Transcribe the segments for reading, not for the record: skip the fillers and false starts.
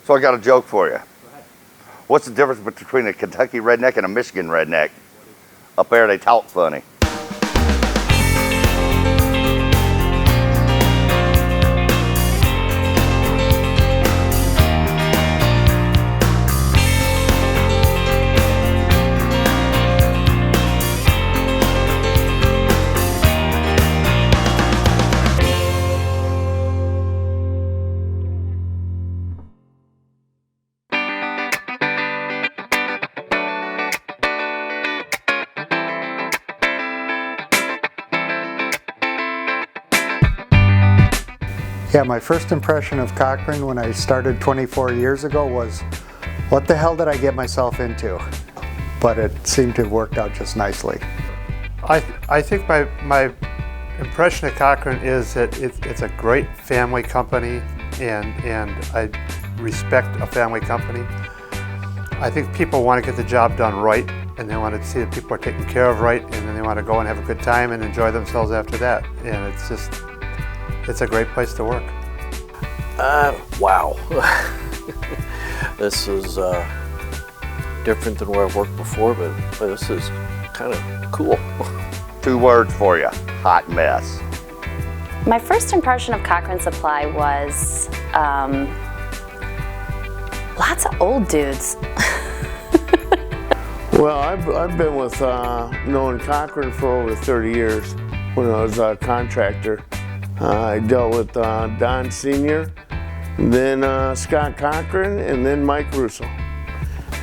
So I got a joke for you. What's the difference between a Kentucky redneck and a Michigan redneck? Up there they talk funny. Yeah, my first impression of Cochrane when I started 24 years ago was, what the hell did I get myself into? But it seemed to have worked out just nicely. I think my impression of Cochrane is that it's a great family company, and I respect a family company. I think people want to get the job done right, and they want to see that people are taken care of right, and then they want to go and have a good time and enjoy themselves after that. And it's a great place to work. Wow. This is different than where I've worked before, but this is kind of cool. 2 words for you, hot mess. My first impression of Cochrane Supply was lots of old dudes. Well, I've been with knowing Cochrane for over 30 years. When I was a contractor, I dealt with Don Sr., then Scott Cochrane, and then Mike Russo.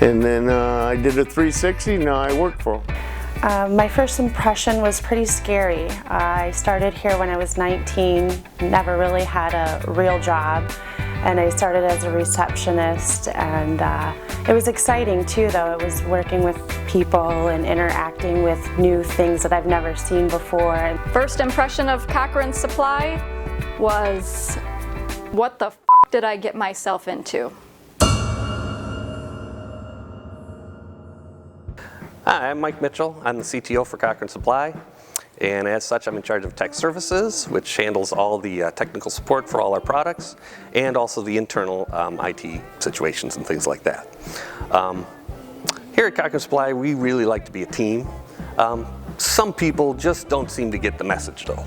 And then I did a 360, now I work for him. My first impression was pretty scary. I started here when I was 19, never really had a real job, and I started as a receptionist, and it was exciting too, though. It was working with people and interacting with new things that I've never seen before. First impression of Cochrane Supply was, what the f*** did I get myself into? Hi, I'm Mike Mitchell. I'm the CTO for Cochrane Supply, and as such I'm in charge of tech services, which handles all the technical support for all our products, and also the internal IT situations and things like that. Here at Cochrane Supply, we really like to be a team. Some people just don't seem to get the message though.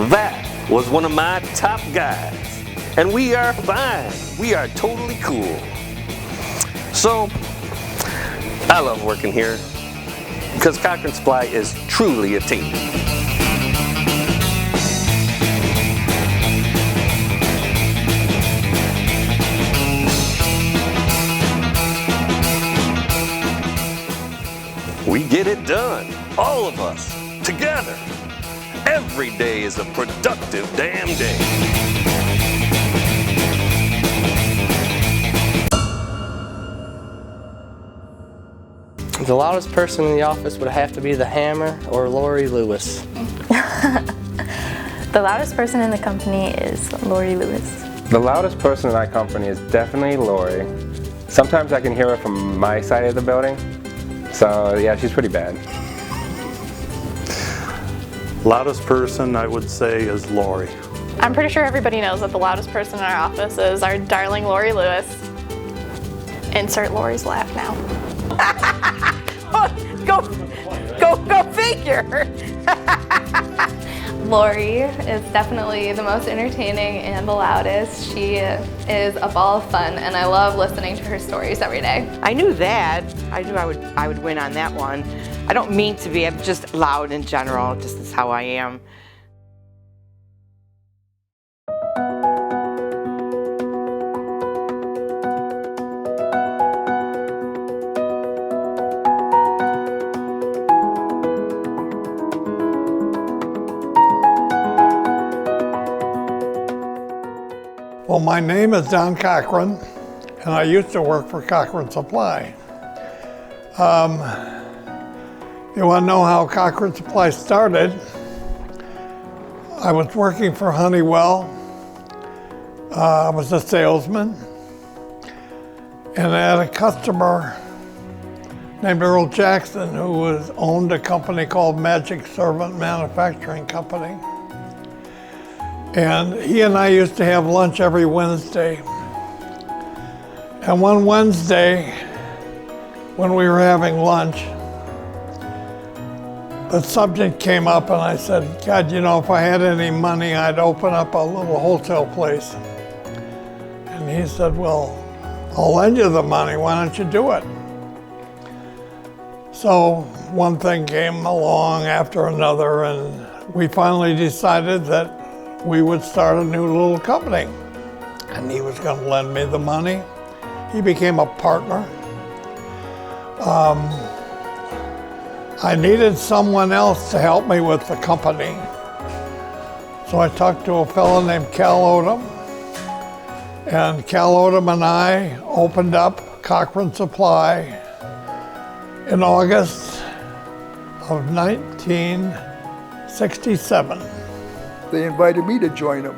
That was one of my top guys, and we are fine. We are totally cool. So, I love working here because Cochrane Supply is truly a team. We get it done, all of us, together. Every day is a productive damn day. The loudest person in the office would have to be the Hammer or Lori Lewis. The loudest person in the company is Lori Lewis. The loudest person in our company is definitely Lori. Sometimes I can hear her from my side of the building. So yeah, she's pretty bad. Loudest person I would say is Lori. I'm pretty sure everybody knows that the loudest person in our office is our darling Lori Lewis. Insert Lori's laugh now. Go figure! Lori is definitely the most entertaining and the loudest. She is a ball of fun, and I love listening to her stories every day. I knew that. I knew I would win on that one. I don't mean to be, I'm just loud in general, just is how I am. Well, my name is Don Cochrane, and I used to work for Cochrane Supply. You want to know how Cochrane Supply started? I was working for Honeywell. I was a salesman. And I had a customer named Earl Jackson who owned a company called Magic Servant Manufacturing Company. And he and I used to have lunch every Wednesday. And one Wednesday, when we were having lunch, the subject came up and I said, God, you know, if I had any money, I'd open up a little wholesale place. And he said, well, I'll lend you the money, why don't you do it? So one thing came along after another, and we finally decided that we would start a new little company. And he was going to lend me the money. He became a partner. I needed someone else to help me with the company. So I talked to a fellow named Cal Odom. And Cal Odom and I opened up Cochrane Supply in August of 1967. They invited me to join them.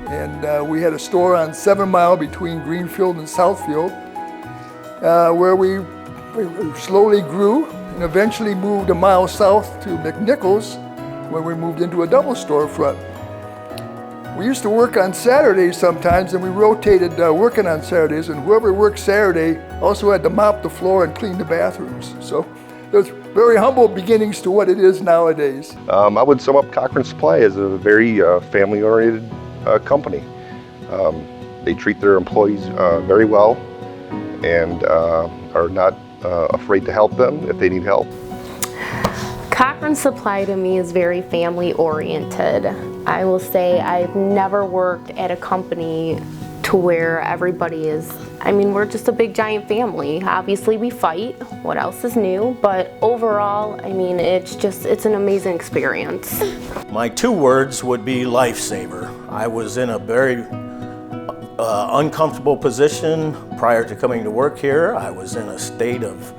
And we had a store on 7 Mile between Greenfield and Southfield, where we slowly grew and eventually moved a mile south to McNichols, where we moved into a double storefront. We used to work on Saturdays sometimes, and we rotated working on Saturdays, and whoever worked Saturday also had to mop the floor and clean the bathrooms. So there's very humble beginnings to what it is nowadays. I would sum up Cochrane Supply as a very family-oriented company. They treat their employees very well and are not afraid to help them if they need help. Cochrane Supply to me is very family-oriented. I will say I've never worked at a company to where everybody is, I mean, we're just a big giant family. Obviously we fight, what else is new? But overall, I mean, it's an amazing experience. My 2 words would be lifesaver. I was in a very uncomfortable position prior to coming to work here. I was in a state of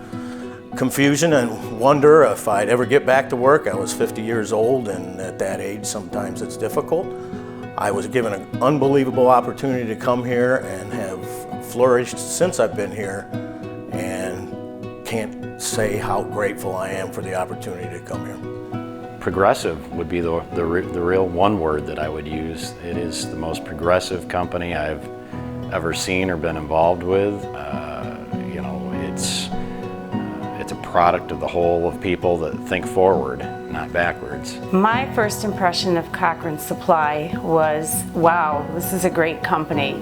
confusion and wonder if I'd ever get back to work. I was 50 years old, and at that age sometimes it's difficult. I was given an unbelievable opportunity to come here and have flourished since I've been here, and can't say how grateful I am for the opportunity to come here. Progressive would be the real one word that I would use. It is the most progressive company I've ever seen or been involved with. You know, it's a product of the whole of people that think forward, not backwards. My first impression of Cochrane Supply was, wow, this is a great company.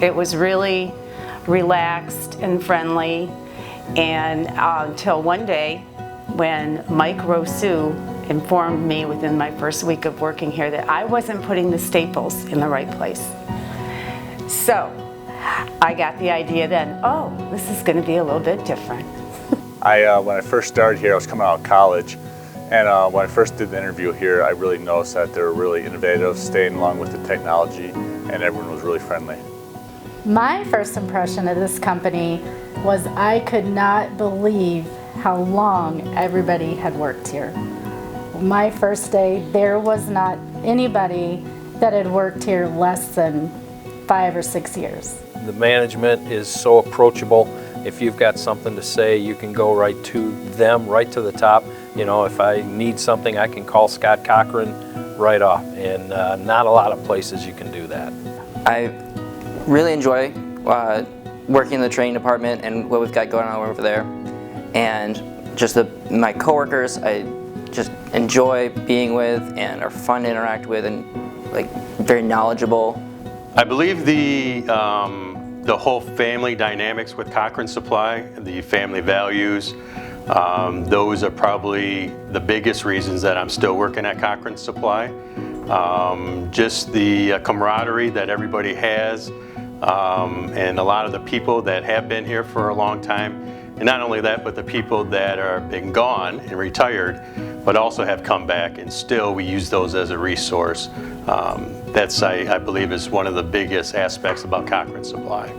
It was really relaxed and friendly, and until one day when Mike Rosu informed me within my first week of working here that I wasn't putting the staples in the right place. So I got the idea then, oh, this is going to be a little bit different. When I first started here, I was coming out of college, and when I first did the interview here, I really noticed that they were really innovative, staying along with the technology, and everyone was really friendly. My first impression of this company was I could not believe how long everybody had worked here. My first day, there was not anybody that had worked here less than 5 or 6 years. The management is so approachable. If you've got something to say, you can go right to them, right to the top. You know, if I need something, I can call Scott Cochrane right off, and not a lot of places you can do that. I really enjoy working in the training department and what we've got going on over there, and just my coworkers I just enjoy being with and are fun to interact with, and like very knowledgeable. I believe the whole family dynamics with Cochrane Supply, the family values, those are probably the biggest reasons that I'm still working at Cochrane Supply. Just the camaraderie that everybody has, and a lot of the people that have been here for a long time. And not only that, but the people that are been gone and retired, but also have come back, and still we use those as a resource. That's, I believe, is one of the biggest aspects about Cochrane Supply.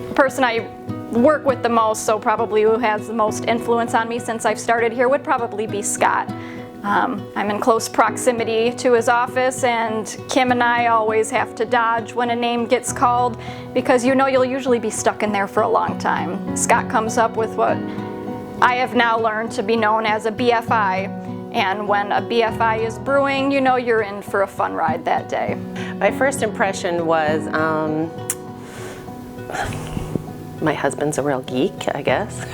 The person I work with the most, so probably who has the most influence on me since I've started here, would probably be Scott. I'm in close proximity to his office, and Kim and I always have to dodge when a name gets called because you know you'll usually be stuck in there for a long time. Scott comes up with what I have now learned to be known as a BFI, and when a BFI is brewing, you know you're in for a fun ride that day. My first impression was my husband's a real geek, I guess.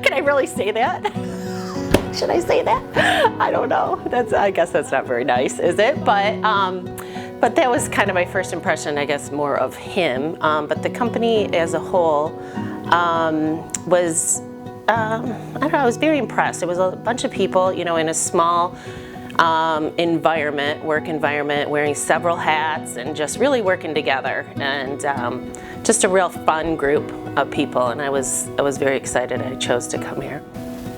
Can I really say that? Should I say that? I don't know. I guess that's not very nice, is it? But that was kind of my first impression, I guess, more of him. But the company as a whole was, I don't know, I was very impressed. It was a bunch of people, you know, in a small environment, work environment, wearing several hats and just really working together. And just a real fun group of people. And I was very excited I chose to come here.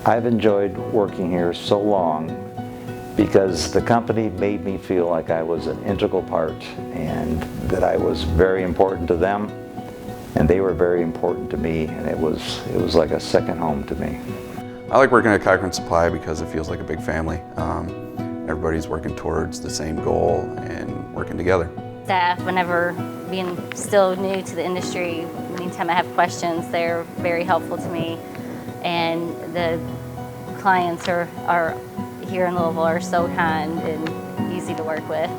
I've enjoyed working here so long because the company made me feel like I was an integral part and that I was very important to them and they were very important to me, and it was like a second home to me. I like working at Cochrane Supply because it feels like a big family. Everybody's working towards the same goal and working together. Staff, whenever being still new to the industry, anytime I have questions, they're very helpful to me. And the clients are here in Louisville are so kind and easy to work with.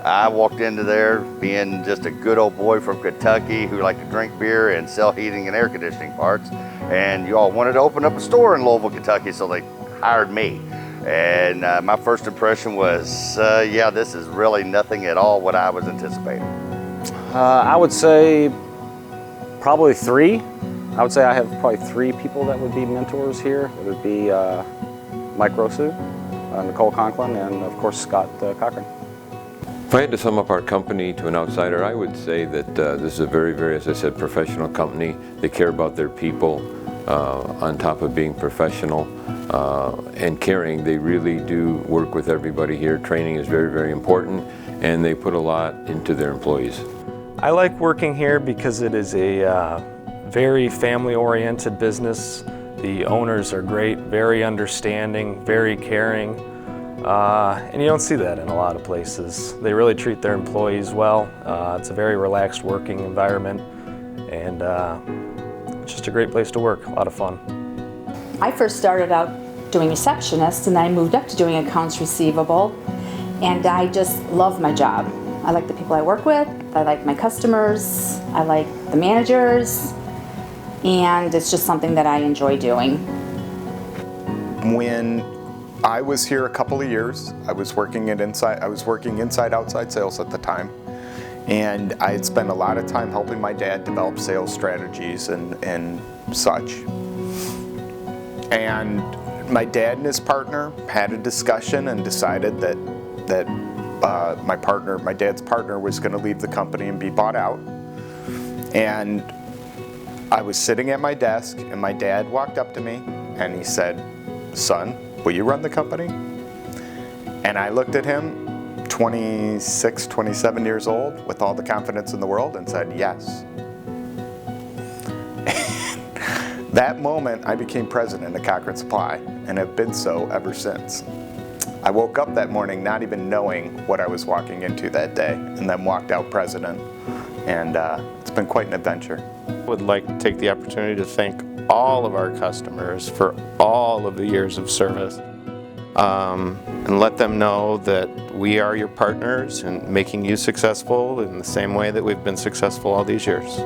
I walked into there being just a good old boy from Kentucky who liked to drink beer and sell heating and air conditioning parts. And you all wanted to open up a store in Louisville, Kentucky, so they hired me. And my first impression was, yeah, this is really nothing at all what I was anticipating. I would say probably 3. I would say I have probably 3 people that would be mentors here. It would be Mike Rosu, Nicole Conklin, and of course Scott Cochrane. If I had to sum up our company to an outsider, I would say that this is a very, very, as I said, professional company. They care about their people on top of being professional and caring. They really do work with everybody here. Training is very, very important, and they put a lot into their employees. I like working here because it is a very family-oriented business. The owners are great, very understanding, very caring, and you don't see that in a lot of places. They really treat their employees well. It's a very relaxed working environment, and it's just a great place to work, a lot of fun. I first started out doing receptionist, and I moved up to doing accounts receivable, and I just love my job. I like the people I work with, I like my customers, I like the managers, and it's just something that I enjoy doing. When I was here a couple of years, I was working inside-outside sales at the time, and I had spent a lot of time helping my dad develop sales strategies and such. And my dad and his partner had a discussion and decided that my dad's partner was going to leave the company and be bought out. And I was sitting at my desk, and my dad walked up to me and he said, "Son, will you run the company?" And I looked at him, 26, 27 years old, with all the confidence in the world, and said, "Yes." That moment, I became president of Cochrane Supply, and have been so ever since. I woke up that morning not even knowing what I was walking into that day, and then walked out president, and it's been quite an adventure. I would like to take the opportunity to thank all of our customers for all of the years of service, and let them know that we are your partners in making you successful in the same way that we've been successful all these years.